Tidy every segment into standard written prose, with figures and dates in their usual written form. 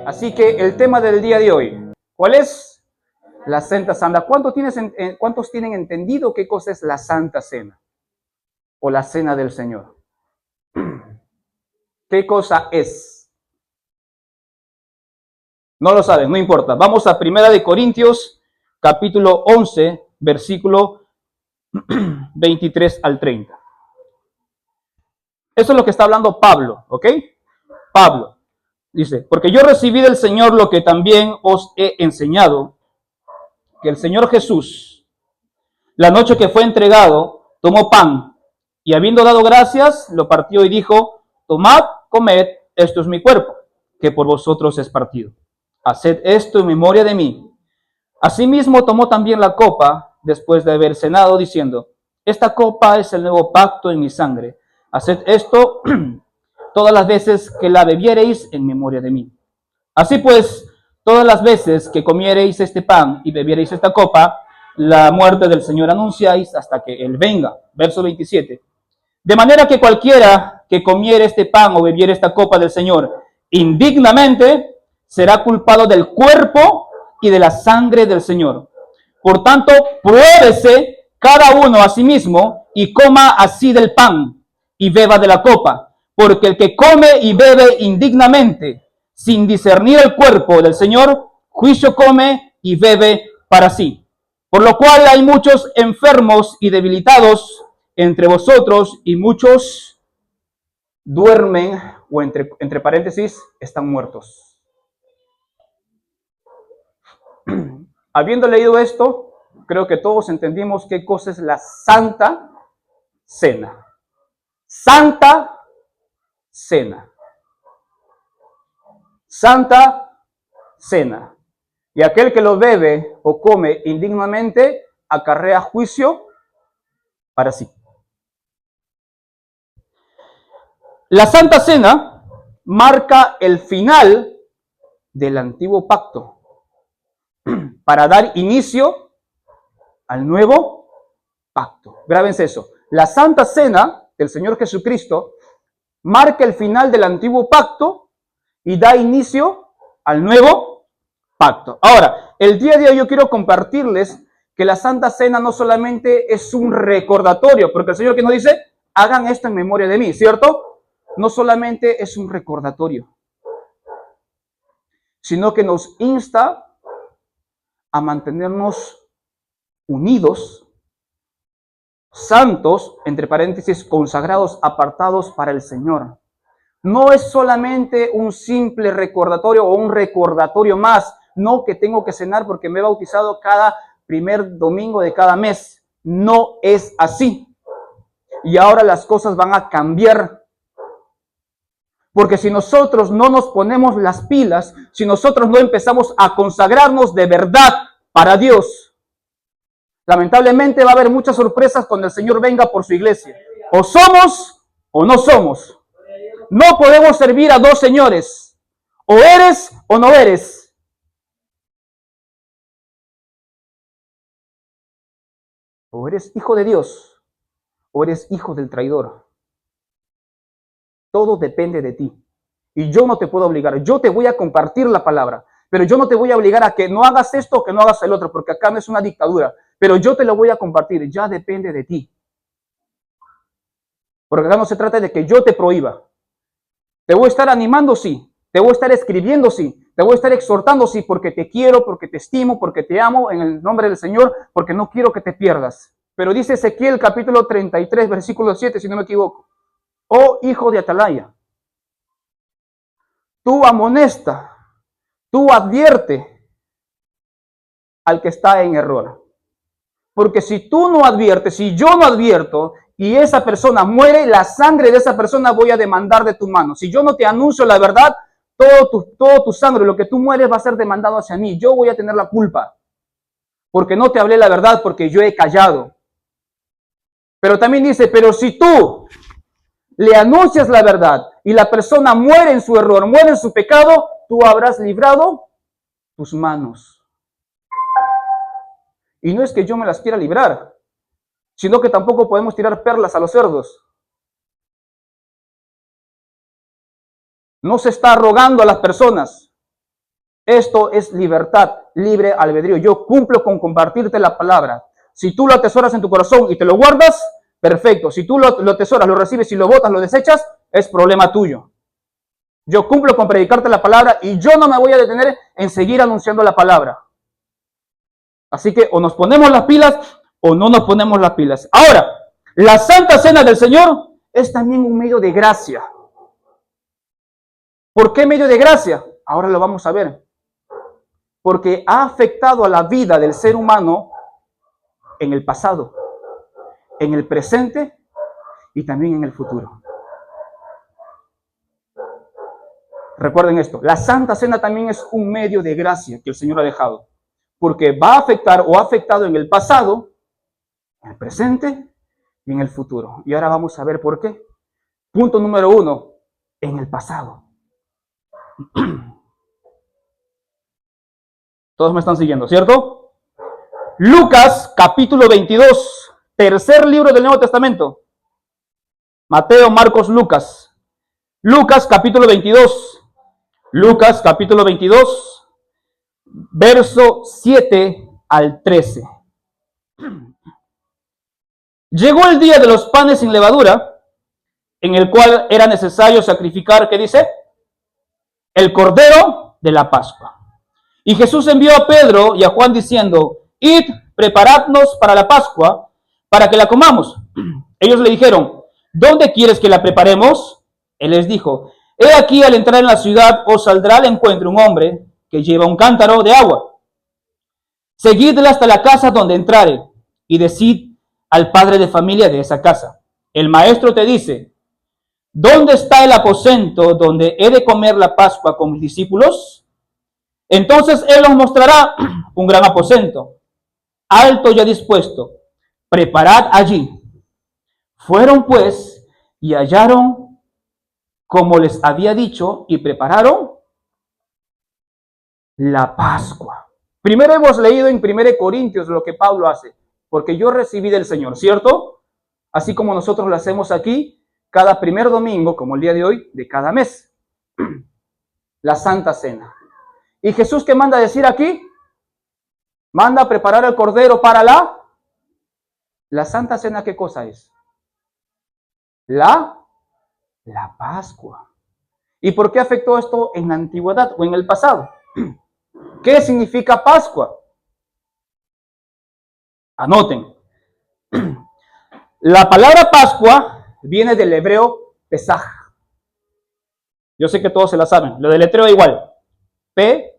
Así que el tema del día de hoy, ¿cuál es? La Santa Cena. ¿Cuántos tienen entendido qué cosa es la Santa Cena? O la Cena del Señor. ¿Qué cosa es? No lo saben, no importa. Vamos a 1 Corintios, capítulo 11, versículo 23 al 30. Eso es lo que está hablando Pablo, ¿ok? Pablo dice, porque yo recibí del Señor lo que también os he enseñado, que el Señor Jesús, la noche que fue entregado, tomó pan y habiendo dado gracias, lo partió y dijo, tomad, comed, esto es mi cuerpo, que por vosotros es partido. Haced esto en memoria de mí. Asimismo tomó también la copa, después de haber cenado, diciendo, esta copa es el nuevo pacto en mi sangre. Haced esto todas las veces que la bebiereis en memoria de mí. Así pues, todas las veces que comiereis este pan y bebiereis esta copa, la muerte del Señor anunciáis hasta que Él venga. Verso 27. De manera que cualquiera que comiere este pan o bebiere esta copa del Señor indignamente, será culpado del cuerpo y de la sangre del Señor. Por tanto, pruébese cada uno a sí mismo y coma así del pan y beba de la copa. Porque el que come y bebe indignamente, sin discernir el cuerpo del Señor, juicio come y bebe para sí. Por lo cual hay muchos enfermos y debilitados entre vosotros y muchos duermen o entre paréntesis están muertos. Habiendo leído esto, creo que todos entendimos qué cosa es la Santa Cena. Santa Cena. Santa Cena. Y aquel que lo bebe o come indignamente acarrea juicio para sí. La Santa Cena marca el final del antiguo pacto para dar inicio al nuevo pacto. Grábense eso. La Santa Cena del Señor Jesucristo marca el final del antiguo pacto y da inicio al nuevo pacto. Ahora, el día de hoy yo quiero compartirles que la Santa Cena no solamente es un recordatorio, porque el Señor que nos dice, hagan esto en memoria de mí, ¿cierto? No solamente es un recordatorio, sino que nos insta a mantenernos unidos, santos, entre paréntesis, consagrados, apartados para el Señor. No es solamente un simple recordatorio o un recordatorio más, no que tengo que cenar porque me he bautizado cada primer domingo de cada mes. No es así. Y ahora las cosas van a cambiar. Porque si nosotros no nos ponemos las pilas, si nosotros no empezamos a consagrarnos de verdad para Dios, lamentablemente va a haber muchas sorpresas cuando el Señor venga por su iglesia. O somos o no somos. No podemos servir a dos señores. O eres o no eres. O eres hijo de Dios o eres hijo del traidor. Todo depende de ti. Y yo no te puedo obligar. Yo te voy a compartir la palabra. Pero yo no te voy a obligar a que no hagas esto o que no hagas el otro, porque acá no es una dictadura. Pero yo te lo voy a compartir. Ya depende de ti. Porque acá no se trata de que yo te prohíba. Te voy a estar animando, sí. Te voy a estar escribiendo, sí. Te voy a estar exhortando, sí, porque te quiero, porque te estimo, porque te amo en el nombre del Señor, porque no quiero que te pierdas. Pero dice Ezequiel capítulo 33, versículo 7, si no me equivoco. Oh hijo de Atalaya, tú amonesta, tú advierte al que está en error. Porque si tú no adviertes, si yo no advierto y esa persona muere, la sangre de esa persona voy a demandar de tu mano. Si yo no te anuncio la verdad, todo tu sangre, lo que tú mueres va a ser demandado hacia mí. Yo voy a tener la culpa. Porque no te hablé la verdad, porque yo he callado. Pero también dice, pero si tú le anuncias la verdad y la persona muere en su error, muere en su pecado, tú habrás librado tus manos. Y no es que yo me las quiera librar, sino que tampoco podemos tirar perlas a los cerdos. No se está rogando a las personas, Esto es libertad, libre albedrío. Yo cumplo con compartirte la palabra. Si tú lo atesoras en tu corazón y te lo guardas, perfecto. Si tú lo atesoras, lo recibes y lo botas, lo desechas, es problema tuyo. Yo cumplo con predicarte la palabra y yo no me voy a detener en seguir anunciando la palabra. Así que o nos ponemos las pilas o no nos ponemos las pilas. Ahora, la Santa Cena del Señor es también un medio de gracia. ¿Por qué medio de gracia? Ahora lo vamos a ver. Porque ha afectado a la vida del ser humano en el pasado, en el presente y también en el futuro. Recuerden esto, la Santa Cena también es un medio de gracia que el Señor ha dejado, porque va a afectar o ha afectado en el pasado, en el presente y en el futuro. Y ahora vamos a ver por qué. Punto número 1, en el pasado. Todos me están siguiendo, ¿cierto? Lucas, capítulo 22, tercer libro del Nuevo Testamento. Mateo, Marcos, Lucas. Lucas, capítulo 22. Lucas, capítulo 22, verso 7 al 13. Llegó el día de los panes sin levadura, en el cual era necesario sacrificar, ¿qué dice? El cordero de la Pascua. Y Jesús envió a Pedro y a Juan diciendo, id, preparadnos para la Pascua, para que la comamos. Ellos le dijeron, ¿dónde quieres que la preparemos? Él les dijo, he aquí al entrar en la ciudad os saldrá al encuentro un hombre que lleva un cántaro de agua. Seguidla hasta la casa donde entrare y decid al padre de familia de esa casa. El maestro te dice, ¿dónde está el aposento donde he de comer la Pascua con mis discípulos? Entonces él os mostrará un gran aposento, alto ya dispuesto. Preparad allí. Fueron pues y hallaron como les había dicho y prepararon la Pascua. Primero hemos leído en 1 Corintios lo que Pablo hace, porque yo recibí del Señor, ¿cierto? Así como nosotros lo hacemos aquí cada primer domingo, como el día de hoy, de cada mes. La Santa Cena. ¿Y Jesús qué manda decir aquí? Manda a preparar el cordero para la Santa Cena. ¿Qué cosa es? La Pascua. ¿Y por qué afectó esto en la antigüedad o en el pasado? ¿Qué significa Pascua? Anoten. La palabra Pascua viene del hebreo Pesaj. Yo sé que todos se la saben. Lo deletreo igual. P-E-S-A-J.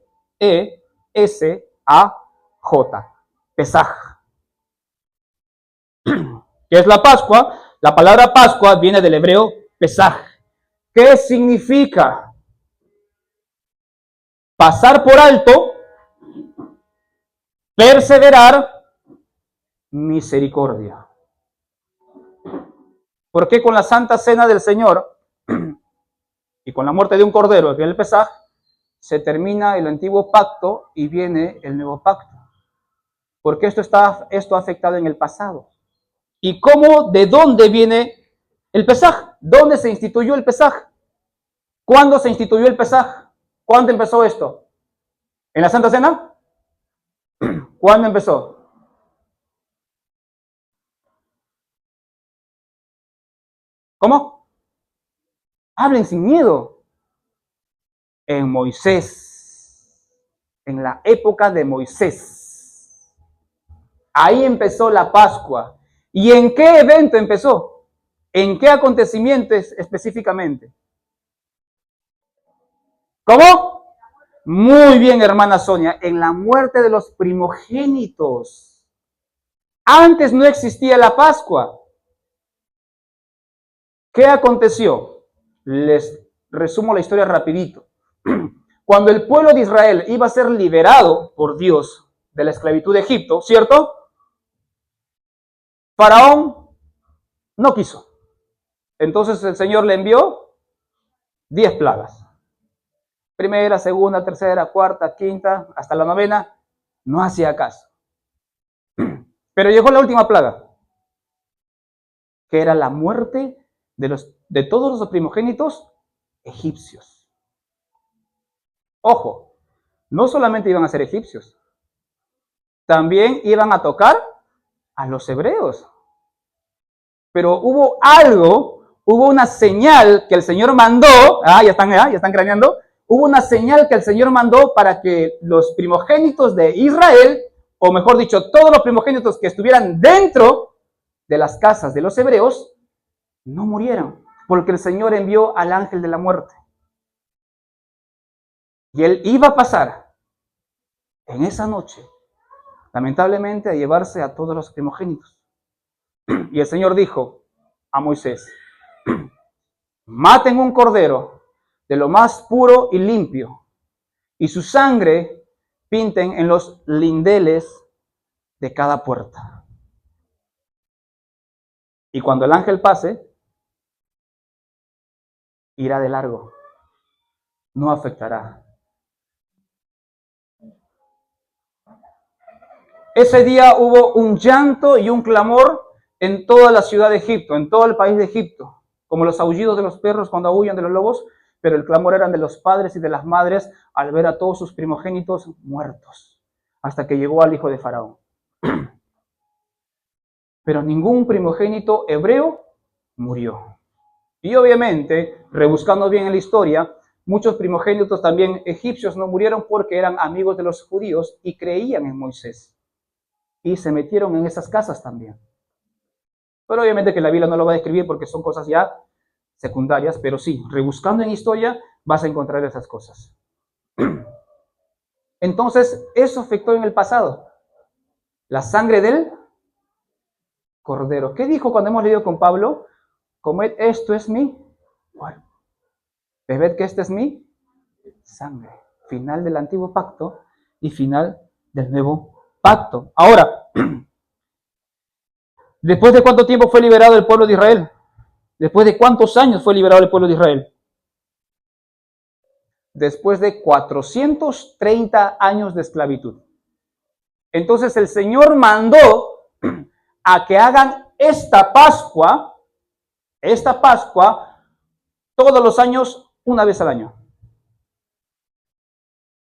Pesaj. ¿Qué es la Pascua? La palabra Pascua viene del hebreo Pesaj. ¿Qué significa? Pasar por alto, perseverar, misericordia. ¿Por qué con la Santa Cena del Señor y con la muerte de un cordero, que es el Pesaj, se termina el antiguo pacto y viene el nuevo pacto? Porque esto ha afectado en el pasado. ¿Y cómo, de dónde viene el Pesaj? ¿Dónde se instituyó el Pesaj? ¿Cuándo se instituyó el Pesaj? ¿Cuándo empezó esto? ¿En la Santa Cena? ¿Cuándo empezó? ¿Cómo? Hablen sin miedo. En Moisés. En la época de Moisés. Ahí empezó la Pascua. ¿Y en qué evento empezó? ¿En qué acontecimientos específicamente? ¿Cómo? Muy bien, hermana Sonia, en la muerte de los primogénitos. Antes no existía la Pascua. ¿Qué aconteció? Les resumo la historia rapidito. Cuando el pueblo de Israel iba a ser liberado por Dios de la esclavitud de Egipto, ¿cierto? Faraón no quiso. Entonces el Señor le envió 10 plagas. Primera, segunda, tercera, cuarta, quinta, hasta la novena, no hacía caso. Pero llegó la última plaga, que era la muerte de todos los primogénitos egipcios. Ojo, no solamente iban a ser egipcios, también iban a tocar a los hebreos. Pero hubo algo, hubo una señal que el Señor mandó, ya están craneando, hubo una señal que el Señor mandó para que los primogénitos de Israel, o mejor dicho, todos los primogénitos que estuvieran dentro de las casas de los hebreos, no murieran, porque el Señor envió al ángel de la muerte. Y él iba a pasar en esa noche, lamentablemente, a llevarse a todos los primogénitos. Y el Señor dijo a Moisés, maten un cordero de lo más puro y limpio, y su sangre pinten en los lindeles de cada puerta. Y cuando el ángel pase, irá de largo, no afectará. Ese día hubo un llanto y un clamor en toda la ciudad de Egipto, en todo el país de Egipto, como los aullidos de los perros cuando aullan de los lobos, pero el clamor era de los padres y de las madres al ver a todos sus primogénitos muertos, hasta que llegó al hijo de Faraón. Pero ningún primogénito hebreo murió. Y obviamente, rebuscando bien en la historia, muchos primogénitos también egipcios no murieron porque eran amigos de los judíos y creían en Moisés. Y se metieron en esas casas también. Pero obviamente que la Biblia no lo va a describir porque son cosas ya secundarias, pero sí, rebuscando en historia vas a encontrar esas cosas. Entonces, eso afectó en el pasado. La sangre del cordero. ¿Qué dijo cuando hemos leído con Pablo? Comed, esto es mi cuerpo. Bebed, que esta es mi sangre. Final del antiguo pacto y final del nuevo pacto. Ahora, ¿después de cuánto tiempo fue liberado el pueblo de Israel? ¿Después de cuántos años fue liberado el pueblo de Israel? Después de 430 años de esclavitud. Entonces el Señor mandó a que hagan esta Pascua, todos los años, una vez al año.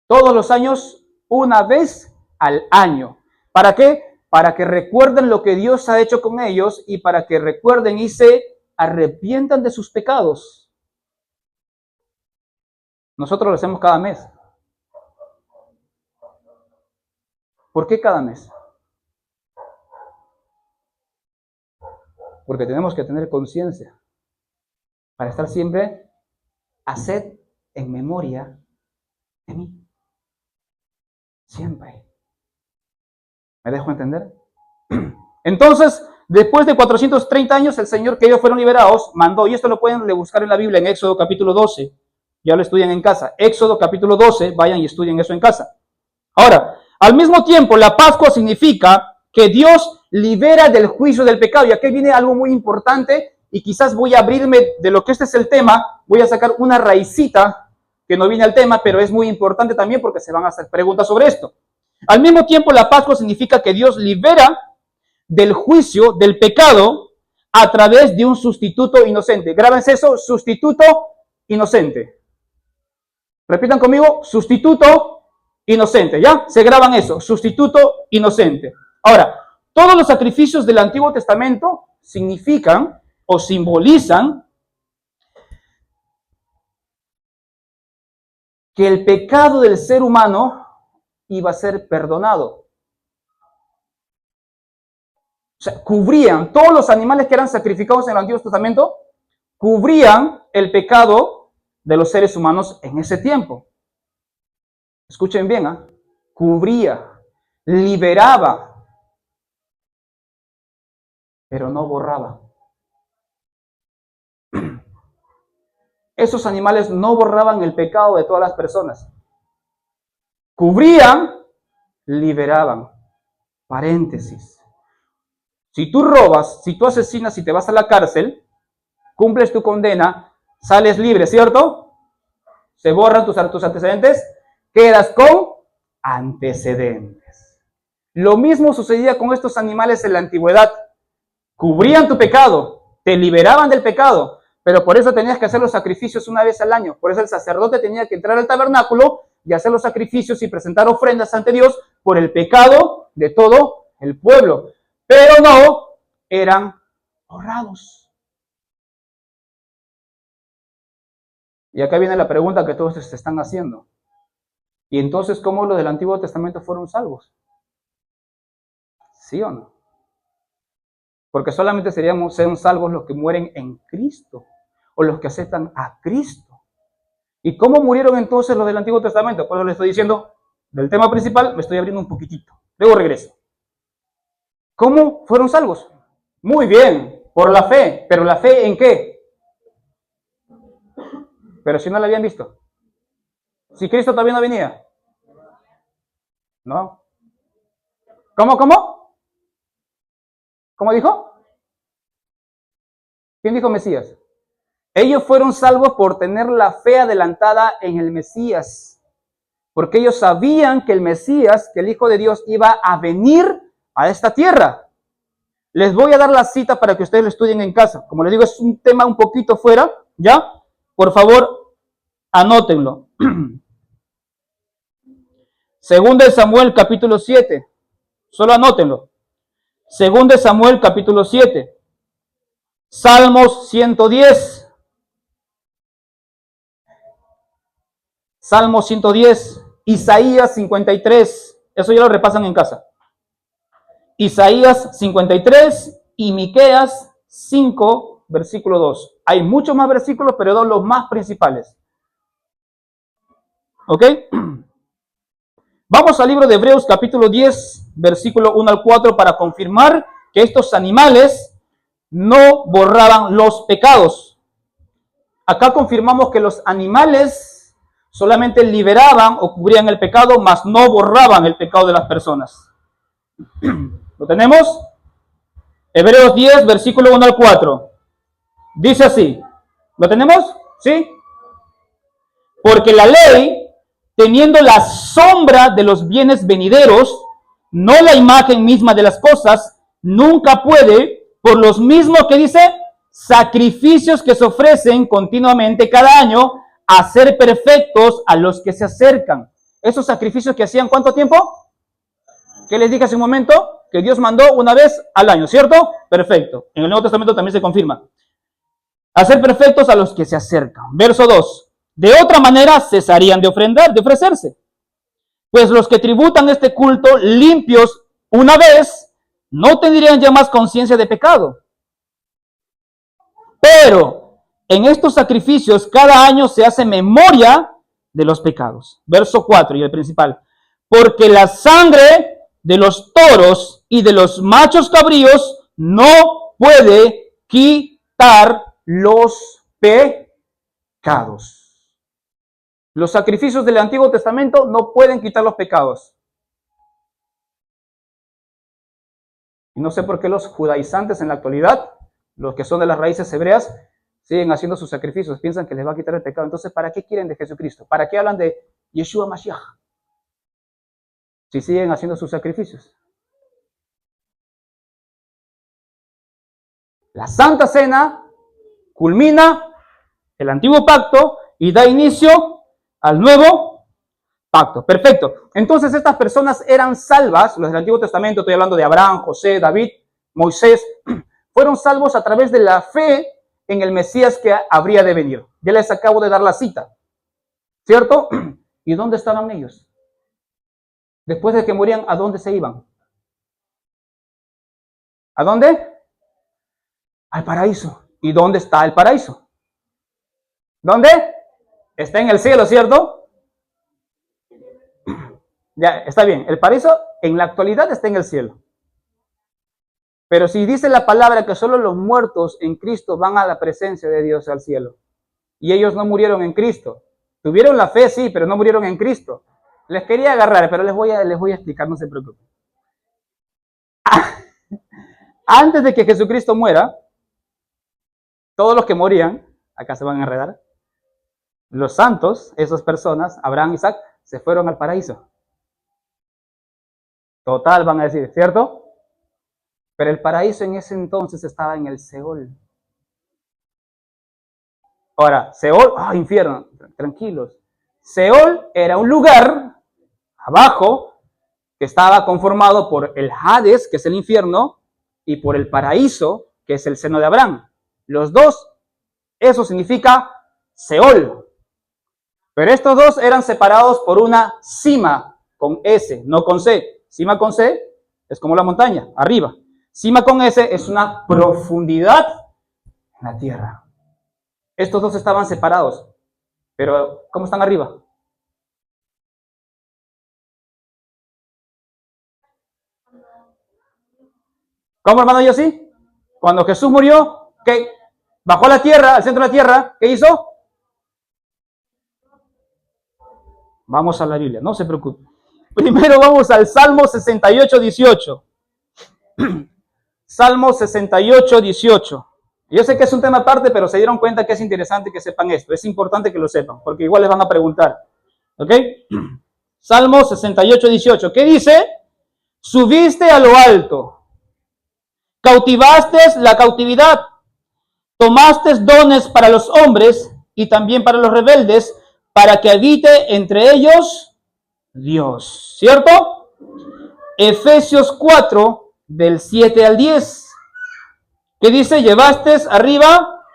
Todos los años, una vez al año. ¿Para qué? Para que recuerden lo que Dios ha hecho con ellos y para que recuerden y se arrepientan de sus pecados. Nosotros lo hacemos cada mes. ¿Por qué cada mes? Porque tenemos que tener conciencia para estar siempre haced en memoria de mí. Siempre. ¿Me dejo entender? Entonces, después de 430 años, el Señor, que ellos fueron liberados, mandó, y esto lo pueden buscar en la Biblia, en Éxodo capítulo 12, ya lo estudian en casa. Éxodo capítulo 12, vayan y estudien eso en casa. Ahora, al mismo tiempo, la Pascua significa que Dios libera del juicio del pecado. Y aquí viene algo muy importante, y quizás voy a abrirme de lo que este es el tema, voy a sacar una raicita que no viene al tema, pero es muy importante también porque se van a hacer preguntas sobre esto. Al mismo tiempo, la Pascua significa que Dios libera del juicio, del pecado, a través de un sustituto inocente. Grábense eso, sustituto inocente. Repitan conmigo, sustituto inocente, ¿ya? Se graban eso, sustituto inocente. Ahora, todos los sacrificios del Antiguo Testamento significan o simbolizan que el pecado del ser humano iba a ser perdonado. O sea, cubrían, todos los animales que eran sacrificados en el Antiguo Testamento, cubrían el pecado de los seres humanos en ese tiempo. Escuchen bien, cubría, liberaba, pero no borraba. Esos animales no borraban el pecado de todas las personas. Cubrían, liberaban. Paréntesis. Si tú robas, si tú asesinas y te vas a la cárcel, cumples tu condena, sales libre, ¿cierto? Se borran tus antecedentes, quedas con antecedentes. Lo mismo sucedía con estos animales en la antigüedad. Cubrían tu pecado, te liberaban del pecado, pero por eso tenías que hacer los sacrificios una vez al año. Por eso el sacerdote tenía que entrar al tabernáculo y hacer los sacrificios y presentar ofrendas ante Dios por el pecado de todo el pueblo. Pero no eran honrados. Y acá viene la pregunta que todos se están haciendo. ¿Y entonces cómo los del Antiguo Testamento fueron salvos? ¿Sí o no? Porque solamente serían salvos los que mueren en Cristo o los que aceptan a Cristo. ¿Y cómo murieron entonces los del Antiguo Testamento? Por eso les estoy diciendo, del tema principal me estoy abriendo un poquitito. Luego regreso. ¿Cómo fueron salvos? Muy bien, por la fe. ¿Pero la fe en qué? Pero si no la habían visto. Si Cristo todavía no venía. ¿No? ¿Cómo? ¿Cómo dijo? ¿Quién dijo Mesías? Ellos fueron salvos por tener la fe adelantada en el Mesías. Porque ellos sabían que el Mesías, que el Hijo de Dios, iba a venir a esta tierra. Les voy a dar la cita para que ustedes lo estudien en casa. Como les digo, es un tema un poquito fuera, ¿ya? Por favor, anótenlo. Segundo de Samuel, capítulo 7. Solo anótenlo. Segundo de Samuel, capítulo 7. Salmos 110. Salmos 110. Isaías 53. Eso ya lo repasan en casa. Isaías 53 y Miqueas 5, versículo 2. Hay muchos más versículos, pero son los más principales. ¿Ok? Vamos al libro de Hebreos capítulo 10, versículo 1 al 4 para confirmar que estos animales no borraban los pecados. Acá confirmamos que los animales solamente liberaban o cubrían el pecado, mas no borraban el pecado de las personas. ¿Lo tenemos? Hebreos 10, versículo 1 al 4. Dice así. ¿Lo tenemos? ¿Sí? Porque la ley, teniendo la sombra de los bienes venideros, no la imagen misma de las cosas, nunca puede, por los mismos que dice, sacrificios que se ofrecen continuamente cada año, hacer perfectos a los que se acercan. Esos sacrificios que hacían, ¿cuánto tiempo? ¿Qué les dije hace un momento? Que Dios mandó una vez al año, ¿cierto? Perfecto. En el Nuevo Testamento también se confirma. Hacer perfectos a los que se acercan. Verso 2. De otra manera cesarían de ofrecerse. Pues los que tributan este culto limpios una vez, no tendrían ya más conciencia de pecado. Pero en estos sacrificios cada año se hace memoria de los pecados. Verso 4 y el principal. Porque la sangre de los toros y de los machos cabríos no puede quitar los pecados. Los sacrificios del Antiguo Testamento no pueden quitar los pecados. Y no sé por qué los judaizantes en la actualidad, los que son de las raíces hebreas, siguen haciendo sus sacrificios, piensan que les va a quitar el pecado. Entonces, ¿para qué quieren de Jesucristo? ¿Para qué hablan de Yeshua Mashiach? Si siguen haciendo sus sacrificios. La Santa Cena culmina el antiguo pacto y da inicio al nuevo pacto. Perfecto. Entonces estas personas eran salvas, los del Antiguo Testamento, estoy hablando de Abraham, José, David, Moisés, fueron salvos a través de la fe en el Mesías que habría de venir. Ya les acabo de dar la cita, ¿cierto? ¿Y dónde estaban ellos? Después de que morían, ¿a dónde se iban? ¿A dónde? Al paraíso. ¿Y dónde está el paraíso? ¿Dónde? Está en el cielo, ¿cierto? Ya, está bien. El paraíso en la actualidad está en el cielo. Pero si dice la palabra que solo los muertos en Cristo van a la presencia de Dios al cielo, y ellos no murieron en Cristo, tuvieron la fe, sí, pero no murieron en Cristo. Les quería agarrar, pero les voy a explicar, no se preocupen. Antes de que Jesucristo muera, todos los que morían, acá se van a enredar, los santos, esas personas, Abraham, Isaac, se fueron al paraíso. Total, van a decir, ¿cierto? Pero el paraíso en ese entonces estaba en el Seol. Ahora, Seol, infierno, tranquilos. Seol era un lugar abajo que estaba conformado por el Hades, que es el infierno, y por el paraíso, que es el seno de Abraham. Los dos, eso significa Seol. Pero estos dos eran separados por una cima con S, no con C. Cima con C es como la montaña, arriba. Cima con S es una profundidad en la tierra. Estos dos estaban separados. Pero, ¿cómo están arriba? ¿Cómo, hermano Yossi? Cuando Jesús murió, ¿qué? Bajó a la tierra, al centro de la tierra, ¿qué hizo? Vamos a la Biblia, no se preocupe. Primero vamos al Salmo 68, 18. Salmo 68, 18. Yo sé que es un tema aparte, pero se dieron cuenta que es interesante que sepan esto. Es importante que lo sepan, porque igual les van a preguntar. ¿Ok? Salmo 68, 18. ¿Qué dice? Subiste a lo alto, cautivaste la cautividad, tomaste dones para los hombres y también para los rebeldes, para que habite entre ellos Dios. ¿Cierto? Efesios 4, del 7 al 10. ¿Qué dice? Llevaste arriba,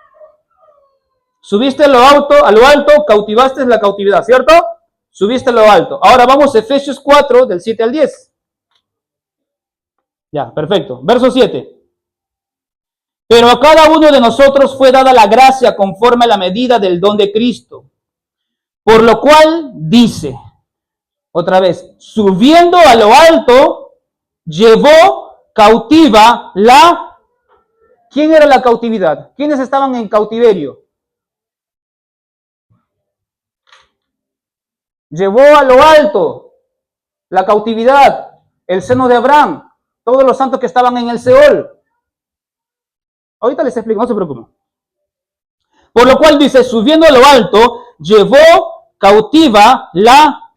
subiste a lo alto, cautivaste la cautividad, ¿cierto? Subiste a lo alto. Ahora vamos a Efesios 4, del 7 al 10. Ya, perfecto. Verso 7. Pero a cada uno de nosotros fue dada la gracia conforme a la medida del don de Cristo. Por lo cual dice, otra vez, subiendo a lo alto, llevó cautiva la... ¿Quién era la cautividad? ¿Quiénes estaban en cautiverio? Llevó a lo alto la cautividad, el seno de Abraham, todos los santos que estaban en el Seol. Ahorita les explico, no se preocupen. Por lo cual dice, subiendo a lo alto, llevó cautiva la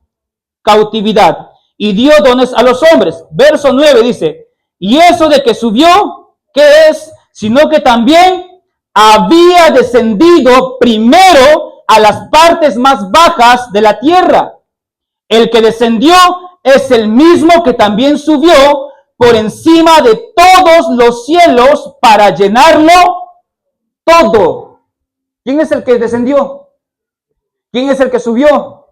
cautividad y dio dones a los hombres. Verso 9 dice, y eso de que subió, ¿qué es? Sino que también había descendido primero a las partes más bajas de la tierra. El que descendió es el mismo que también subió por encima de todos los cielos para llenarlo todo. ¿Quién es el que descendió? ¿Quién es el que subió?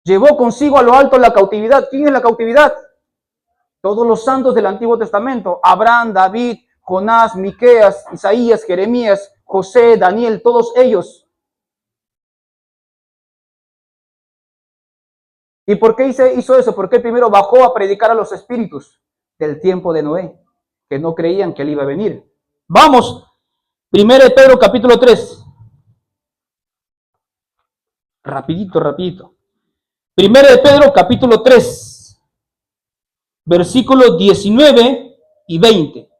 Llevó consigo a lo alto la cautividad. ¿Quién es la cautividad? Todos los santos del Antiguo Testamento. Abraham, David, Jonás, Miqueas, Isaías, Jeremías, José, Daniel, todos ellos. ¿Y por qué hizo eso? Porque primero bajó a predicar a los espíritus del tiempo de Noé, que no creían que él iba a venir. Vamos, 1 Pedro capítulo 3. Rapidito. 1 Pedro capítulo 3, versículos 19 y 20.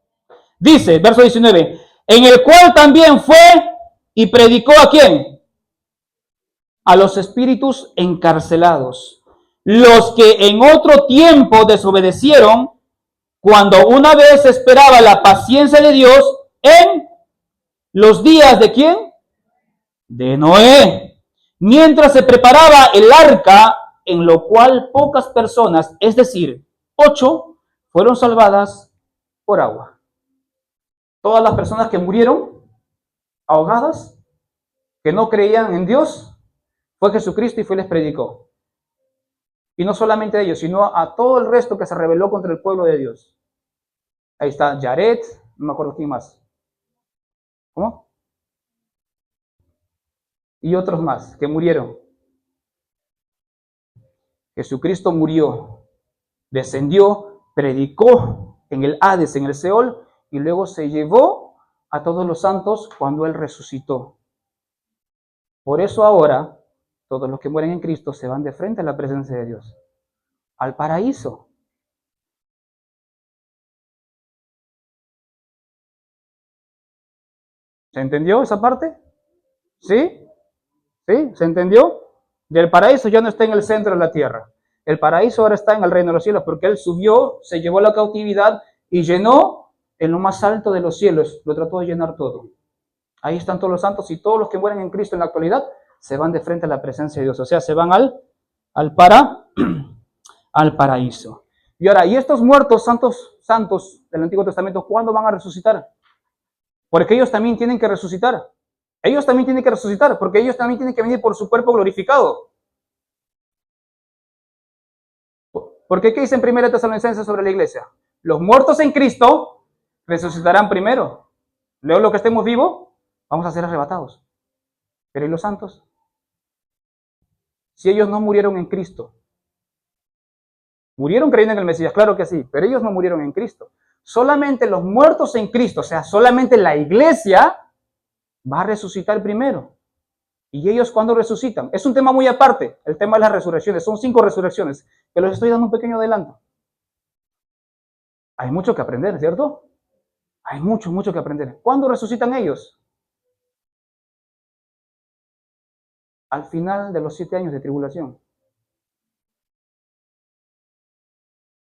Dice, verso 19, en el cual también fue y predicó ¿a quién? A los espíritus encarcelados, los que en otro tiempo desobedecieron, cuando una vez esperaba la paciencia de Dios en los días ¿de quién? De Noé, mientras se preparaba el arca, en lo cual pocas personas, es decir, 8, fueron salvadas por agua. Todas las personas que murieron ahogadas, que no creían en Dios, fue Jesucristo y fue y les predicó. Y no solamente a ellos, sino a todo el resto que se rebeló contra el pueblo de Dios. Ahí está Jared, no me acuerdo quién más. ¿Cómo? Y otros más que murieron. Jesucristo murió, descendió, predicó en el Hades, en el Seol, y luego se llevó a todos los santos cuando Él resucitó. Por eso ahora, todos los que mueren en Cristo se van de frente a la presencia de Dios, al paraíso. ¿Se entendió esa parte? ¿Sí? ¿Sí? ¿Se entendió? Del paraíso ya no está en el centro de la tierra. El paraíso ahora está en el reino de los cielos, porque Él subió, se llevó la cautividad y llenó en lo más alto de los cielos. Lo trató de llenar todo. Ahí están todos los santos y todos los que mueren en Cristo en la actualidad se van de frente a la presencia de Dios. O sea, se van al paraíso. Y ahora, ¿y estos muertos santos del Antiguo Testamento, cuándo van a resucitar? Porque ellos también tienen que resucitar. Ellos también tienen que resucitar, porque ellos también tienen que venir por su cuerpo glorificado. Porque ¿qué dice en 1 Tesalonicenses sobre la iglesia? Los muertos en Cristo resucitarán primero. Luego los que estemos vivos, vamos a ser arrebatados. Pero ¿y los santos? Si ellos no murieron en Cristo. Murieron creyendo en el Mesías, claro que sí, pero ellos no murieron en Cristo. Solamente los muertos en Cristo, o sea, solamente la iglesia va a resucitar primero. ¿Y ellos cuándo resucitan? Es un tema muy aparte, el tema de las resurrecciones. Son 5 resurrecciones, que les estoy dando un pequeño adelanto. Hay mucho que aprender, ¿cierto? Hay mucho que aprender. ¿Cuándo resucitan ellos? Al final de los 7 años de tribulación.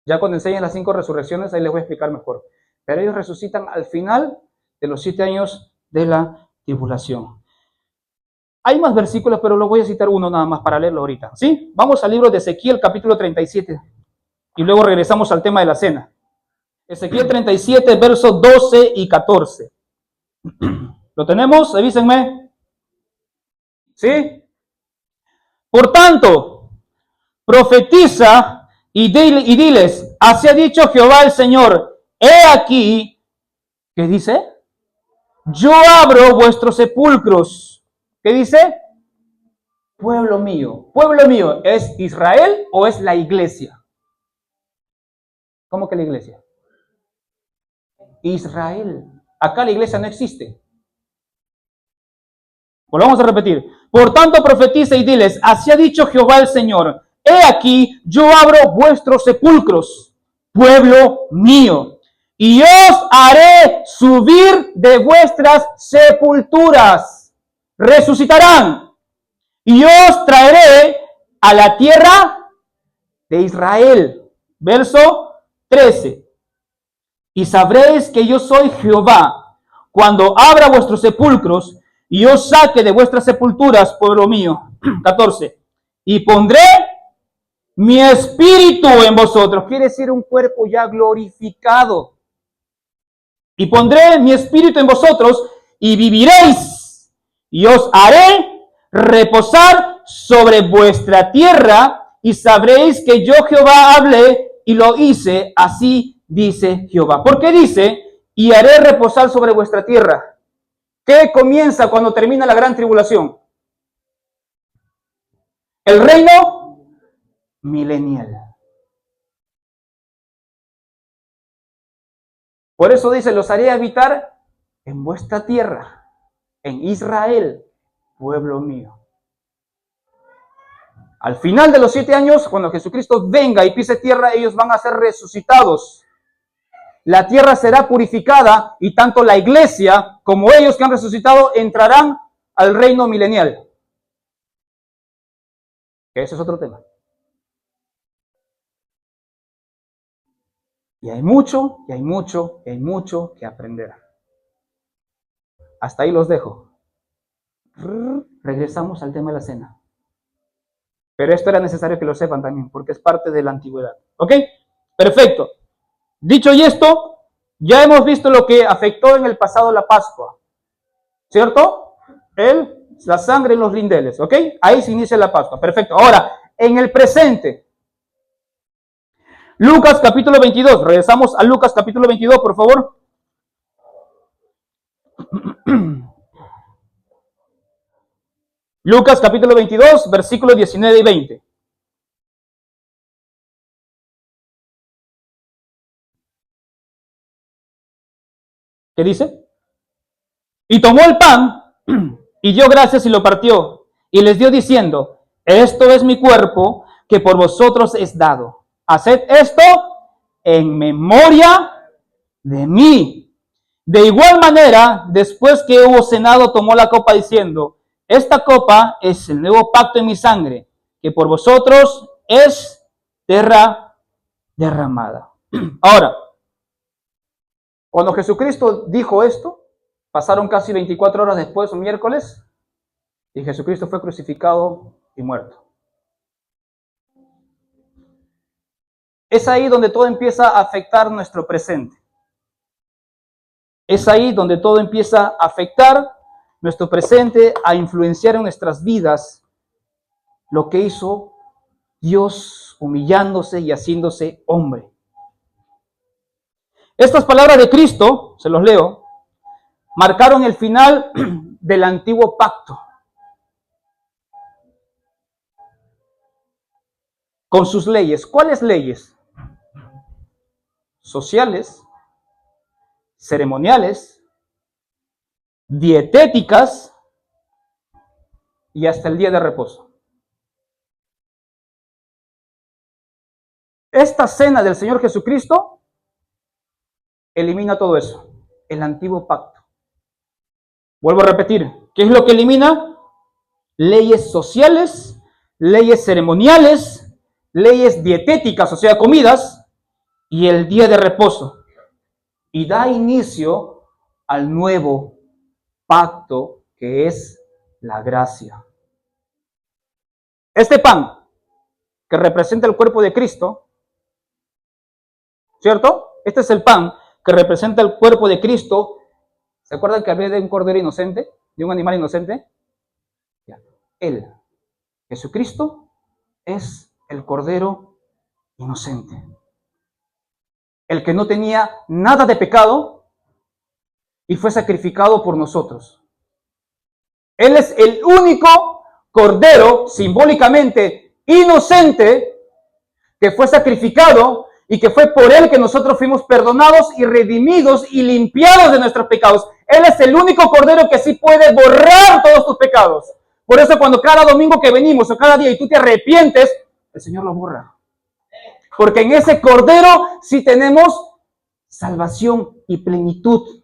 Ya cuando enseñen las 5 resurrecciones, ahí les voy a explicar mejor. Pero ellos resucitan al final de los 7 años de la tribulación. Hay más versículos, pero los voy a citar uno nada más para leerlo ahorita. ¿Sí? Vamos al libro de Ezequiel, capítulo 37. Y luego regresamos al tema de la cena. Ezequiel 37, versos 12 y 14. ¿Lo tenemos? Avísenme. ¿Sí? Por tanto, profetiza y diles, así ha dicho Jehová el Señor, he aquí, ¿qué dice? Yo abro vuestros sepulcros. ¿Qué dice? Pueblo mío. Pueblo mío, ¿es Israel o es la iglesia? ¿Cómo que la iglesia? Israel. Acá la iglesia no existe. Volvamos a repetir. Por tanto, profetiza y diles, así ha dicho Jehová el Señor, he aquí, yo abro vuestros sepulcros, pueblo mío, y os haré subir de vuestras sepulturas. Resucitarán, y os traeré a la tierra de Israel. Verso 13. Y sabréis que yo soy Jehová, cuando abra vuestros sepulcros, y os saque de vuestras sepulturas, pueblo mío. 14. Y pondré mi espíritu en vosotros. Quiere decir un cuerpo ya glorificado. Y pondré mi espíritu en vosotros y viviréis. Y os haré reposar sobre vuestra tierra y sabréis que yo Jehová hablé y lo hice. Así dice Jehová. ¿Por qué dice? Y haré reposar sobre vuestra tierra. ¿Qué comienza cuando termina la gran tribulación? El reino milenial. Por eso dice, los haré habitar en vuestra tierra, en Israel, pueblo mío. Al final de los 7 años, cuando Jesucristo venga y pise tierra, ellos van a ser resucitados. La tierra será purificada y tanto la iglesia como ellos que han resucitado entrarán al reino milenial. Ese es otro tema. Y hay mucho que aprender. Hasta ahí los dejo. Regresamos al tema de la cena. Pero esto era necesario que lo sepan también, porque es parte de la antigüedad. ¿Ok? Perfecto. Dicho y esto, ya hemos visto lo que afectó en el pasado la Pascua. ¿Cierto? La sangre en los lindeles. ¿Ok? Ahí se inicia la Pascua. Perfecto. Ahora, en el presente. Lucas capítulo 22. Regresamos a Lucas capítulo 22, por favor. Lucas capítulo 22, versículos 19 y 20. ¿Qué dice? Y tomó el pan y dio gracias y lo partió y les dio diciendo, esto es mi cuerpo que por vosotros es dado. Haced esto en memoria de mí. De igual manera, después que hubo cenado, tomó la copa diciendo, esta copa es el nuevo pacto en mi sangre, que por vosotros es derramada. Ahora, cuando Jesucristo dijo esto, pasaron casi 24 horas después, un miércoles, Y Jesucristo fue crucificado y muerto. Es ahí donde todo empieza a afectar nuestro presente. Es ahí donde todo empieza a afectar nuestro presente, a influenciar en nuestras vidas lo que hizo Dios humillándose y haciéndose hombre. Estas palabras de Cristo, se los leo, marcaron el final del antiguo pacto. Con sus leyes. ¿Cuáles leyes? Sociales, ceremoniales, dietéticas y hasta el día de reposo. Esta cena del Señor Jesucristo elimina todo eso, el antiguo pacto. Vuelvo a repetir, ¿qué es lo que elimina? Leyes sociales, leyes ceremoniales, leyes dietéticas, o sea, comidas, y el día de reposo. Y da inicio al nuevo pacto que es la gracia. Este pan que representa el cuerpo de Cristo, ¿cierto? Este es el pan que representa el cuerpo de Cristo. ¿Se acuerdan que hablé de un cordero inocente? ¿De un animal inocente? Él, Jesucristo, es el cordero inocente. El que no tenía nada de pecado y fue sacrificado por nosotros. Él es el único cordero simbólicamente inocente que fue sacrificado y que fue por él que nosotros fuimos perdonados y redimidos y limpiados de nuestros pecados. Él es el único cordero que sí puede borrar todos tus pecados. Por eso cuando cada domingo que venimos o cada día y tú te arrepientes, el Señor lo borra. Porque en ese cordero sí tenemos salvación y plenitud.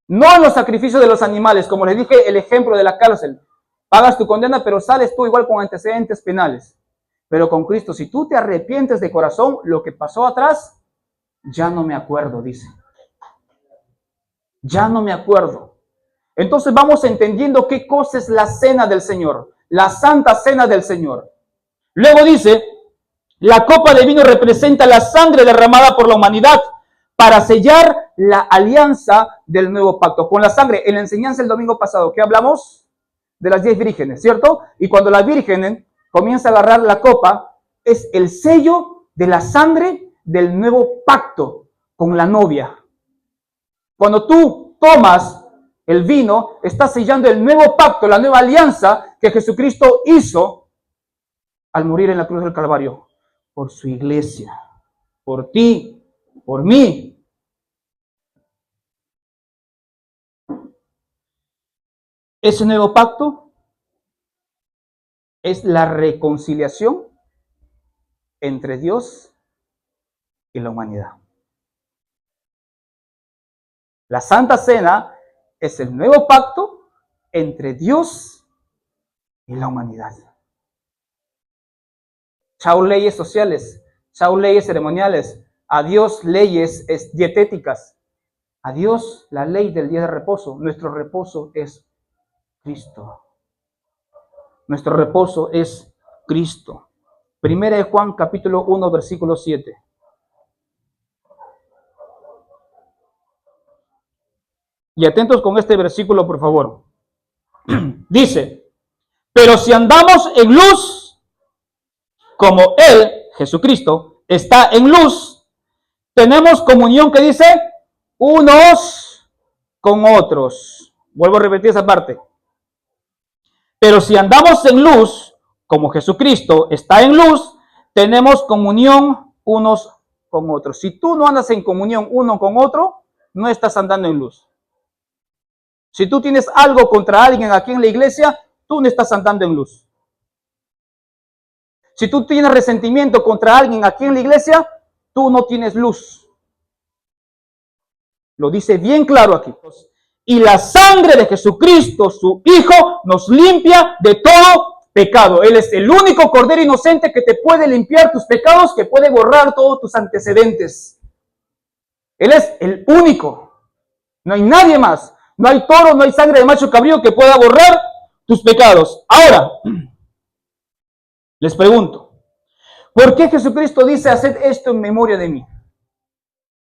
No en los sacrificios de los animales, como les dije, el ejemplo de la cárcel. Pagas tu condena, pero sales tú igual con antecedentes penales. Pero con Cristo, si tú te arrepientes de corazón, lo que pasó atrás, ya no me acuerdo, dice. Ya no me acuerdo. Entonces vamos entendiendo qué cosa es la cena del Señor, la santa cena del Señor. Luego dice, la copa de vino representa la sangre derramada por la humanidad para sellar la alianza del nuevo pacto. Con la sangre, en la enseñanza el domingo pasado, ¿qué hablamos? De las 10 vírgenes, ¿cierto? Y cuando la virgen comienza a agarrar la copa, es el sello de la sangre del nuevo pacto con la novia. Cuando tú tomas el vino, estás sellando el nuevo pacto, la nueva alianza que Jesucristo hizo al morir en la cruz del Calvario, por su iglesia, por ti, por mí. Ese nuevo pacto es la reconciliación entre Dios y la humanidad. La Santa Cena es el nuevo pacto entre Dios y la humanidad. Chao leyes sociales, chao leyes ceremoniales, adiós leyes dietéticas, adiós la ley del día de reposo. Nuestro reposo es Cristo. Nuestro reposo es Cristo. Primera de Juan, capítulo 1, versículo 7. Y atentos con este versículo, por favor. Dice, pero si andamos en luz, como Él, Jesucristo, está en luz, tenemos comunión, que dice, unos con otros. Vuelvo a repetir esa parte. Pero si andamos en luz, como Jesucristo está en luz, tenemos comunión unos con otros. Si tú no andas en comunión uno con otro, no estás andando en luz. Si tú tienes algo contra alguien aquí en la iglesia, tú no estás andando en luz. Si tú tienes resentimiento contra alguien aquí en la iglesia, tú no tienes luz. Lo dice bien claro aquí. Y la sangre de Jesucristo, su Hijo, nos limpia de todo pecado. Él es el único cordero inocente que te puede limpiar tus pecados, que puede borrar todos tus antecedentes. Él es el único. No hay nadie más. No hay toro, no hay sangre de macho cabrío que pueda borrar tus pecados. Ahora, les pregunto, ¿por qué Jesucristo dice, haced esto en memoria de mí?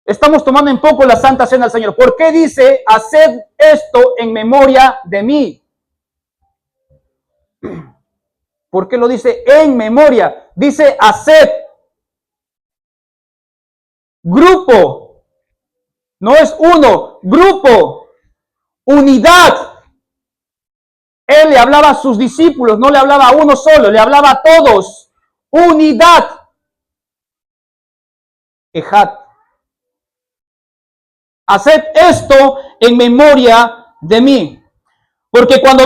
Estamos tomando en poco la Santa Cena del Señor. ¿Por qué dice, haced esto en memoria de mí? ¿Por qué lo dice en memoria? Dice, haced. Grupo. No es uno, grupo. Unidad. Él le hablaba a sus discípulos, no le hablaba a uno solo, le hablaba a todos. Unidad. Ejad. Haced esto en memoria de mí. Porque cuando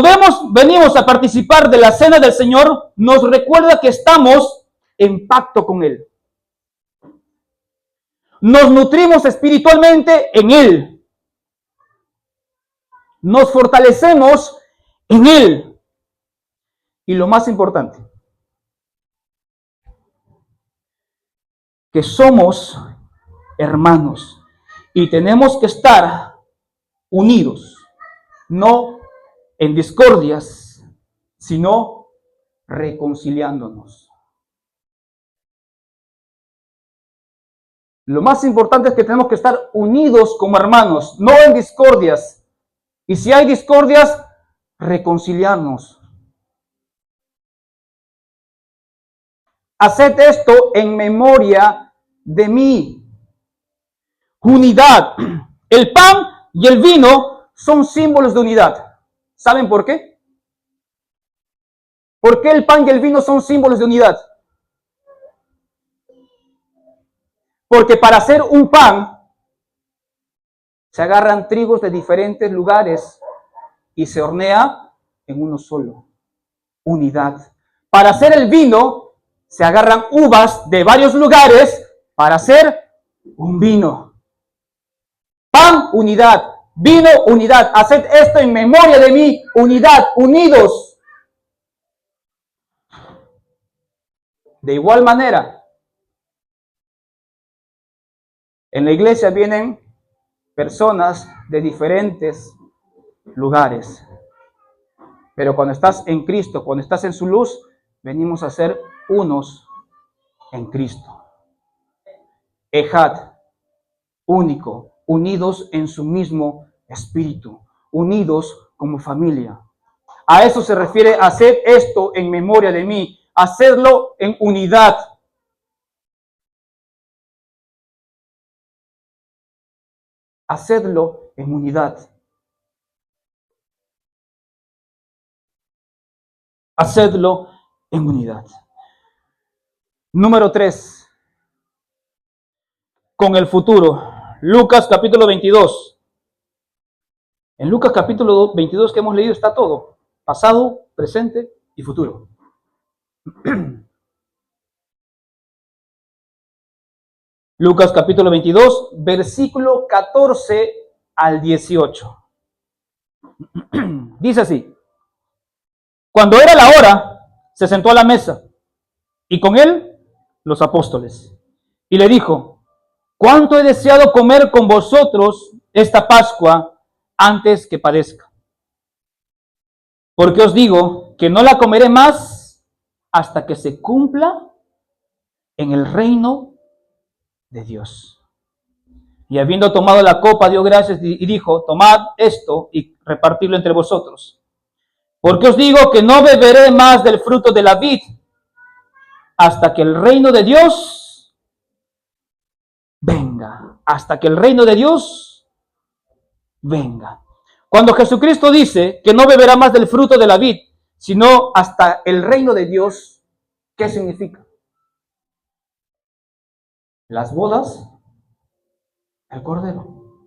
venimos a participar de la cena del Señor, nos recuerda que estamos en pacto con Él. Nos nutrimos espiritualmente en Él. Nos fortalecemos en Él. Y lo más importante, que somos hermanos y tenemos que estar unidos, no en discordias, sino reconciliándonos. Lo más importante es que tenemos que estar unidos como hermanos, no en discordias. Y si hay discordias, reconciliarnos. Haced esto en memoria de mí. Unidad. El pan y el vino son símbolos de unidad. ¿Saben por qué? ¿Por qué el pan y el vino son símbolos de unidad? Porque para hacer un pan se agarran trigos de diferentes lugares y se hornea en uno solo. Unidad. Para hacer el vino se agarran uvas de varios lugares para hacer un vino. Pan, unidad. Vino, unidad. Haced esto en memoria de mí. Unidad, unidos. De igual manera, en la iglesia vienen personas de diferentes lugares. Pero cuando estás en Cristo, cuando estás en su luz, venimos a ser unos en Cristo. Ejad, único, unidos en su mismo espíritu, unidos como familia. A eso se refiere, haced esto en memoria de mí, hacerlo en unidad. Hacedlo en unidad. Hacedlo en unidad. Número 3. Con el futuro. Lucas capítulo 22. En Lucas capítulo 22 que hemos leído está todo. Pasado, presente y futuro. Lucas capítulo 22, versículo 14 al 18. Dice así. Cuando era la hora, se sentó a la mesa y con él los apóstoles. Y le dijo, ¿cuánto he deseado comer con vosotros esta Pascua antes que padezca? Porque os digo que no la comeré más hasta que se cumpla en el reino de Dios. Y habiendo tomado la copa, dio gracias y dijo, tomad esto y repartidlo entre vosotros. Porque os digo que no beberé más del fruto de la vid hasta que el reino de Dios venga. Hasta que el reino de Dios venga. Cuando Jesucristo dice que no beberá más del fruto de la vid, sino hasta el reino de Dios, ¿qué significa? Las bodas del Cordero.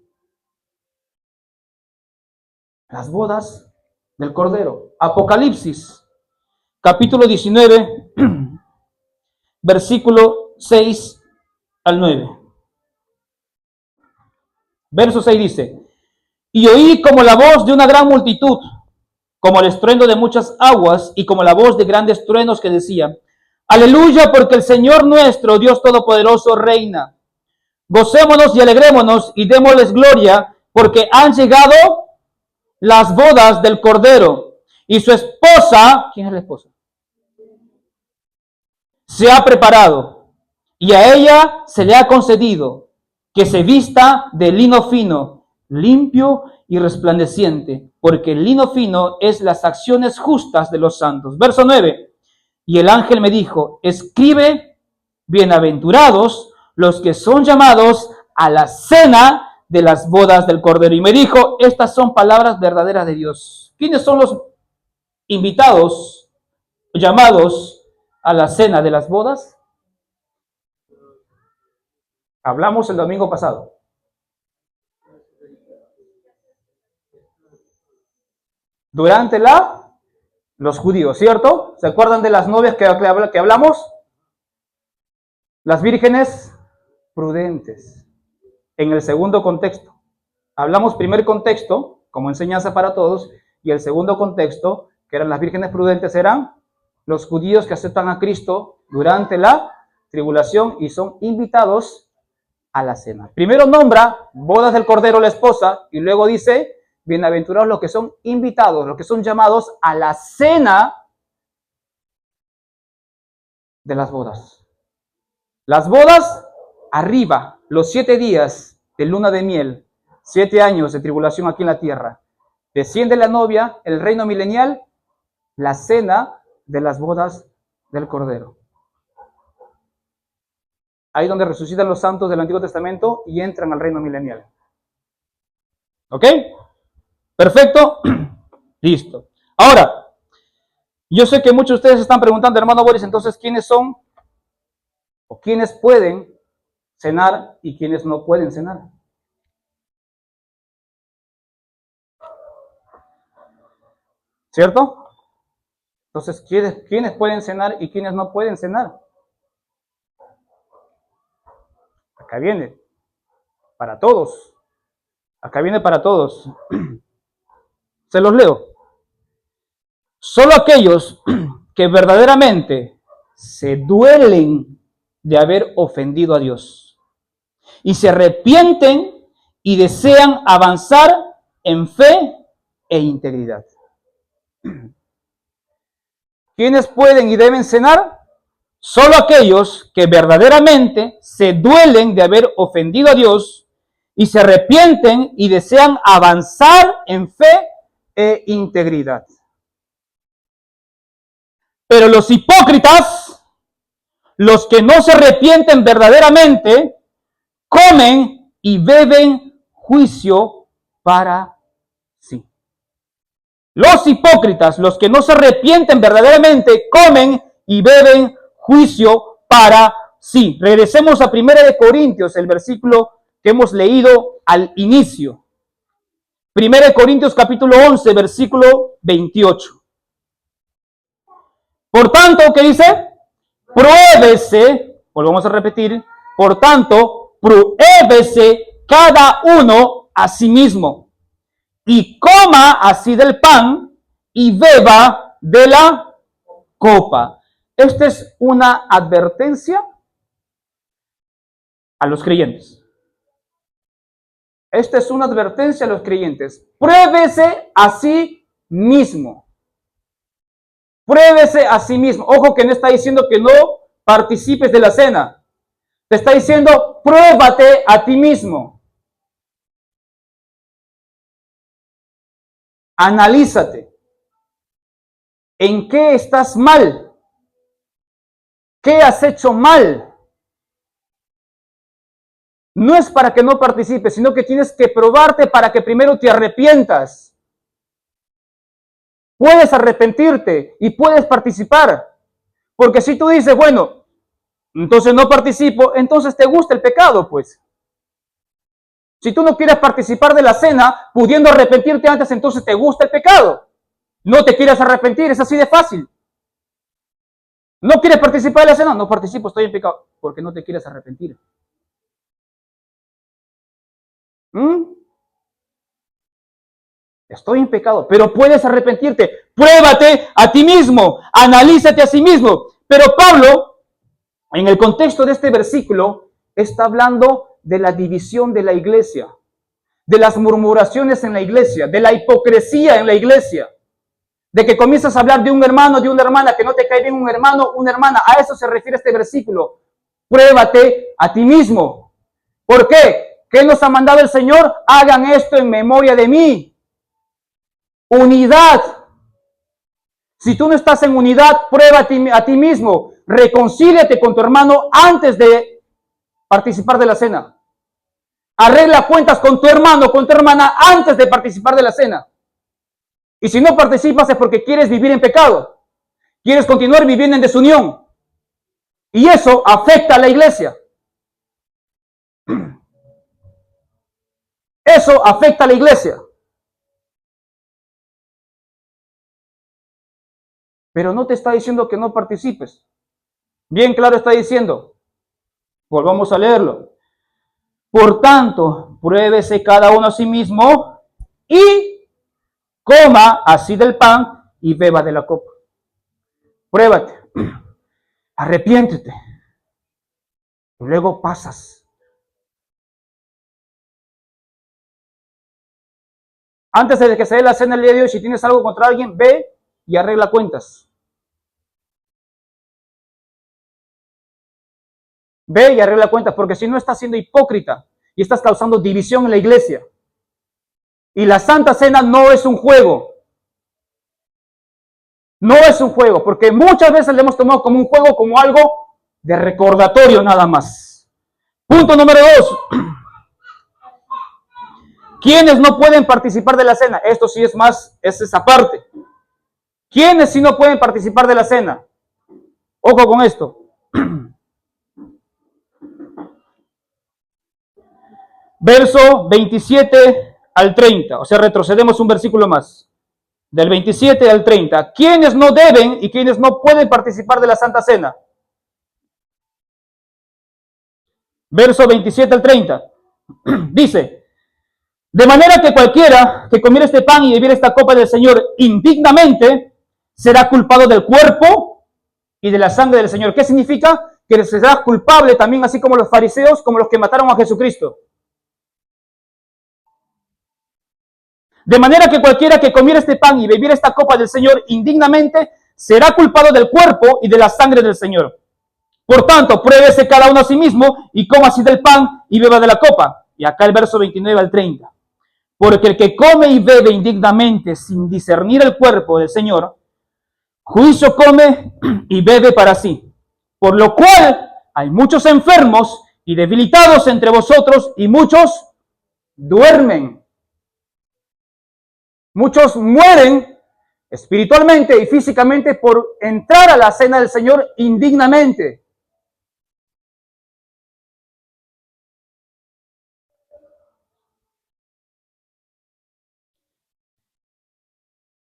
Las bodas del Cordero. Apocalipsis, capítulo 19, versículo 6 al 9. Verso 6 dice, y oí como la voz de una gran multitud, como el estruendo de muchas aguas y como la voz de grandes truenos que decía, aleluya, porque el Señor nuestro, Dios Todopoderoso, reina. Gocémonos y alegrémonos y démosles gloria, porque han llegado las bodas del Cordero, Y su esposa, ¿quién es la esposa? Se ha preparado y a ella se le ha concedido que se vista de lino fino, limpio y resplandeciente, porque el lino fino es las acciones justas de los santos. Verso 9. Y el ángel me dijo, escribe, bienaventurados los que son llamados a la cena de las bodas del Cordero. Y me dijo, estas son palabras verdaderas de Dios. ¿Quiénes son los invitados, llamados a la cena de las bodas? Hablamos el domingo pasado. Durante los judíos, ¿cierto? ¿Se acuerdan de las novias que hablamos? Las vírgenes prudentes. En el segundo contexto. Hablamos primer contexto, como enseñanza para todos, y el segundo contexto, que eran las vírgenes prudentes, eran los judíos que aceptan a Cristo durante la tribulación y son invitados a la cena. Primero nombra bodas del Cordero, la esposa, y luego dice, bienaventurados los que son invitados, los que son llamados a la cena de las bodas. Las bodas arriba, los 7 días de luna de miel, 7 años de tribulación aquí en la tierra. Desciende la novia, el reino milenial, la cena de las bodas del Cordero. Ahí donde resucitan los santos del Antiguo Testamento y entran al reino milenial. ¿Ok? ¿Perfecto? Listo. Ahora, yo sé que muchos de ustedes están preguntando, hermano Boris, entonces, ¿quiénes son o quiénes pueden cenar y quiénes no pueden cenar? ¿Cierto? Entonces, ¿quiénes pueden cenar y quiénes no pueden cenar? Acá viene, para todos. Acá viene para todos. Se los leo. Solo aquellos que verdaderamente se duelen de haber ofendido a Dios y se arrepienten y desean avanzar en fe e integridad. ¿Quiénes pueden y deben cenar? Solo aquellos que verdaderamente se duelen de haber ofendido a Dios y se arrepienten y desean avanzar en fe e integridad. Pero los hipócritas, los que no se arrepienten verdaderamente, comen y beben juicio para sí. Los hipócritas, los que no se arrepienten verdaderamente, comen y beben juicio para sí. Regresemos a 1 Corintios, el versículo que hemos leído al inicio. 1 Corintios capítulo 11, versículo 28. Por tanto, ¿qué dice? Pruébese, volvamos a repetir, por tanto, pruébese cada uno a sí mismo y coma así del pan y beba de la copa. Esta es una advertencia a los creyentes. Esta es una advertencia a los creyentes. Pruébese a sí mismo. Pruébese a sí mismo. Ojo que no está diciendo que no participes de la cena. Te está diciendo, pruébate a ti mismo. Analízate. ¿En qué estás mal? ¿Qué has hecho mal? No es para que no participes, sino que tienes que probarte para que primero te arrepientas. Puedes arrepentirte y puedes participar. Porque si tú dices, bueno, entonces no participo, entonces te gusta el pecado, pues. Si tú no quieres participar de la cena, pudiendo arrepentirte antes, entonces te gusta el pecado. No te quieres arrepentir, es así de fácil. ¿No quieres participar de la cena? No participo, estoy en pecado. Porque no te quieres arrepentir. Estoy en pecado, pero puedes arrepentirte. Pruébate a ti mismo, analízate a sí mismo. Pero Pablo, en el contexto de este versículo, está hablando de la división de la iglesia, de las murmuraciones en la iglesia, de la hipocresía en la iglesia, de que comienzas a hablar de un hermano, de una hermana, que no te cae bien un hermano, una hermana. A eso se refiere este versículo. Pruébate a ti mismo. ¿Por qué? ¿Qué nos ha mandado el Señor? Hagan esto en memoria de mí. Unidad. Si tú no estás en unidad, pruébate a ti mismo. Reconcíliate con tu hermano antes de participar de la cena. Arregla cuentas con tu hermano, con tu hermana antes de participar de la cena. Y si no participas es porque quieres vivir en pecado. Quieres continuar viviendo en desunión. Y eso afecta a la iglesia. Eso afecta a la iglesia. Pero no te está diciendo que no participes. Bien claro está diciendo. Volvamos a leerlo. Por tanto, pruébese cada uno a sí mismo y coma así del pan y beba de la copa. Pruébate. Arrepiéntete. Y luego pasas. Antes de que se dé la cena el día de hoy, si tienes algo contra alguien, ve y arregla cuentas. Ve y arregla cuentas, porque si no estás siendo hipócrita y estás causando división en la iglesia. Y la Santa Cena no es un juego. No es un juego, porque muchas veces le hemos tomado como un juego, como algo de recordatorio nada más. Punto número 2. ¿Quiénes no pueden participar de la cena? Esto sí es más, es esa parte. ¿Quiénes sí no pueden participar de la cena? Ojo con esto. Verso 27 al 30. O sea, retrocedemos un versículo más. Del 27 al 30. ¿Quiénes no deben y quiénes no pueden participar de la Santa Cena? Verso 27 al 30. Dice, de manera que cualquiera que comiera este pan y bebiera esta copa del Señor indignamente, será culpado del cuerpo y de la sangre del Señor. ¿Qué significa? Que será culpable también, así como los fariseos, como los que mataron a Jesucristo. De manera que cualquiera que comiera este pan y bebiera esta copa del Señor indignamente, será culpado del cuerpo y de la sangre del Señor. Por tanto, pruébese cada uno a sí mismo y coma así del pan y beba de la copa. Y acá el verso 29 al 30. Porque el que come y bebe indignamente sin discernir el cuerpo del Señor, juicio come y bebe para sí. Por lo cual hay muchos enfermos y debilitados entre vosotros y muchos duermen. Muchos mueren espiritualmente y físicamente por entrar a la cena del Señor indignamente.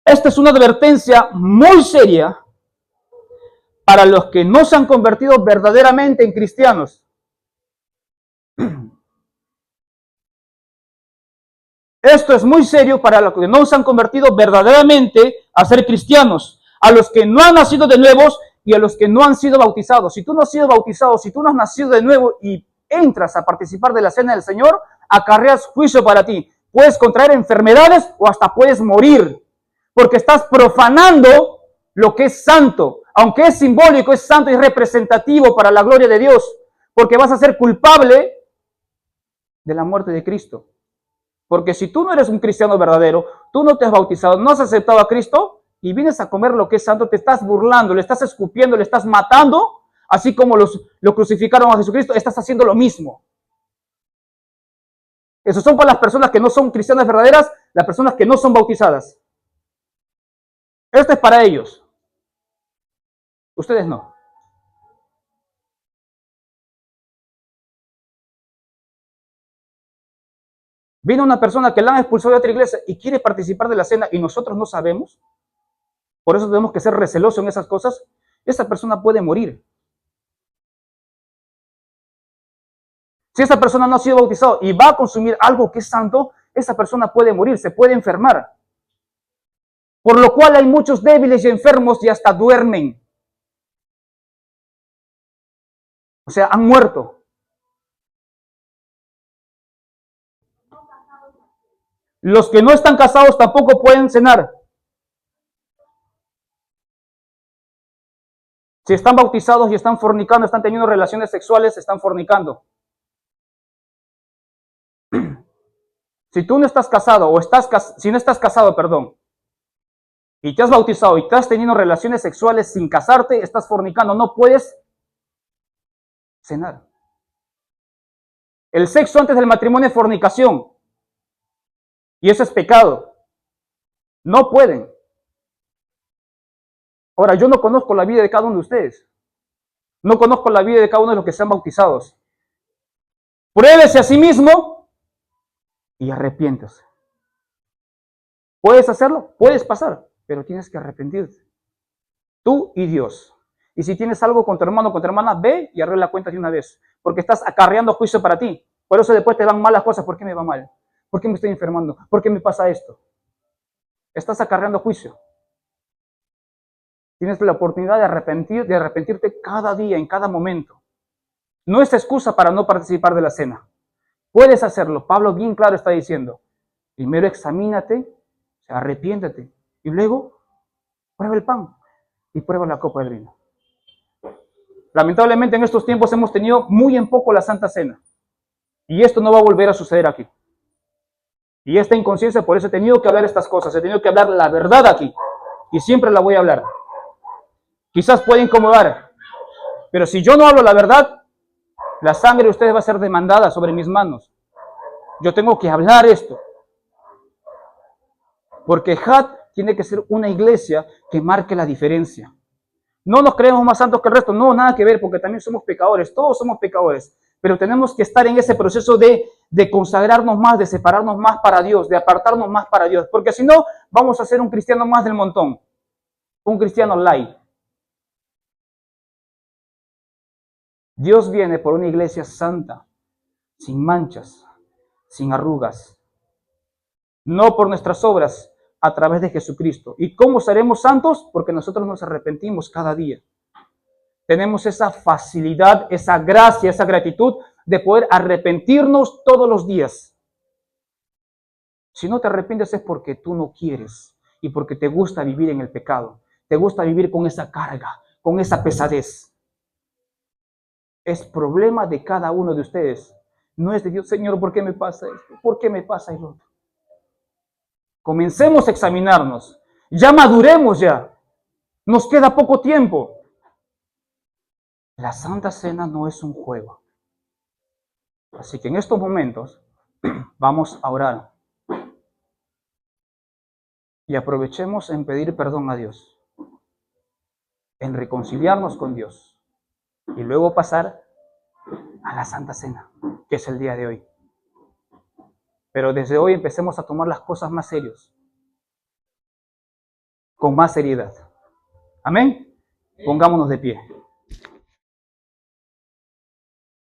Esta es una advertencia muy seria para los que no se han convertido verdaderamente en cristianos. Esto es muy serio para los que no se han convertido verdaderamente a ser cristianos, a los que no han nacido de nuevos y a los que no han sido bautizados. Si tú no has sido bautizado, si tú no has nacido de nuevo y entras a participar de la cena del Señor, acarreas juicio para ti. Puedes contraer enfermedades o hasta puedes morir, porque estás profanando lo que es santo. Aunque es simbólico, es santo y representativo para la gloria de Dios, porque vas a ser culpable de la muerte de Cristo. Porque si tú no eres un cristiano verdadero, tú no te has bautizado, no has aceptado a Cristo y vienes a comer lo que es santo, te estás burlando, le estás escupiendo, le estás matando, así como lo crucificaron a Jesucristo, estás haciendo lo mismo. Esos son para las personas que no son cristianas verdaderas, las personas que no son bautizadas. Esto es para ellos. Ustedes no. Viene una persona que la han expulsado de otra iglesia y quiere participar de la cena y nosotros no sabemos. Por eso tenemos que ser recelosos en esas cosas. Esa persona puede morir. Si esa persona no ha sido bautizado y va a consumir algo que es santo, esa persona puede morir, se puede enfermar. Por lo cual hay muchos débiles y enfermos y hasta duermen. O sea, han muerto. Los que no están casados tampoco pueden cenar. Si están bautizados y están fornicando, están teniendo relaciones sexuales, están fornicando. Si tú no estás casado, si no estás casado, perdón, y te has bautizado y estás teniendo relaciones sexuales sin casarte, estás fornicando, no puedes cenar. El sexo antes del matrimonio es fornicación. Y eso es pecado. No pueden. Ahora, yo no conozco la vida de cada uno de ustedes. No conozco la vida de cada uno de los que sean bautizados. Pruébese a sí mismo y arrepiéntase. ¿Puedes hacerlo? Puedes pasar, pero tienes que arrepentirte. Tú y Dios. Y si tienes algo con tu hermano o con tu hermana, ve y arregla cuentas de una vez. Porque estás acarreando juicio para ti. Por eso después te van mal las cosas. ¿Por qué me va mal? ¿Por qué me estoy enfermando? ¿Por qué me pasa esto? Estás acarreando juicio. Tienes la oportunidad de arrepentirte cada día, en cada momento. No es excusa para no participar de la cena. Puedes hacerlo. Pablo bien claro está diciendo. Primero examínate, arrepiéntate. Y luego prueba el pan y prueba la copa del vino. Lamentablemente en estos tiempos hemos tenido muy en poco la Santa Cena. Y esto no va a volver a suceder aquí. Y esta inconsciencia, por eso he tenido que hablar estas cosas. He tenido que hablar la verdad aquí. Y siempre la voy a hablar. Quizás puede incomodar. Pero si yo no hablo la verdad, la sangre de ustedes va a ser demandada sobre mis manos. Yo tengo que hablar esto. Porque HAT tiene que ser una iglesia que marque la diferencia. No nos creemos más santos que el resto. No, nada que ver, porque también somos pecadores. Todos somos pecadores. Pero tenemos que estar en ese proceso de consagrarnos más, de separarnos más para Dios, de apartarnos más para Dios. Porque si no, vamos a ser un cristiano más del montón. Un cristiano light. Dios viene por una iglesia santa, sin manchas, sin arrugas. No por nuestras obras, a través de Jesucristo. ¿Y cómo seremos santos? Porque nosotros nos arrepentimos cada día. Tenemos esa facilidad, esa gracia, esa gratitud de poder arrepentirnos todos los días. Si no te arrepientes es porque tú no quieres y porque te gusta vivir en el pecado. Te gusta vivir con esa carga, con esa pesadez. Es problema de cada uno de ustedes. No es de Dios. Señor, ¿por qué me pasa esto? ¿Por qué me pasa el otro? Comencemos a examinarnos. Ya maduremos ya. Nos queda poco tiempo. La Santa Cena no es un juego. Así que en estos momentos vamos a orar. Y aprovechemos en pedir perdón a Dios. En reconciliarnos con Dios. Y luego pasar a la Santa Cena, que es el día de hoy. Pero desde hoy empecemos a tomar las cosas más serios. Con más seriedad. Amén. Pongámonos de pie.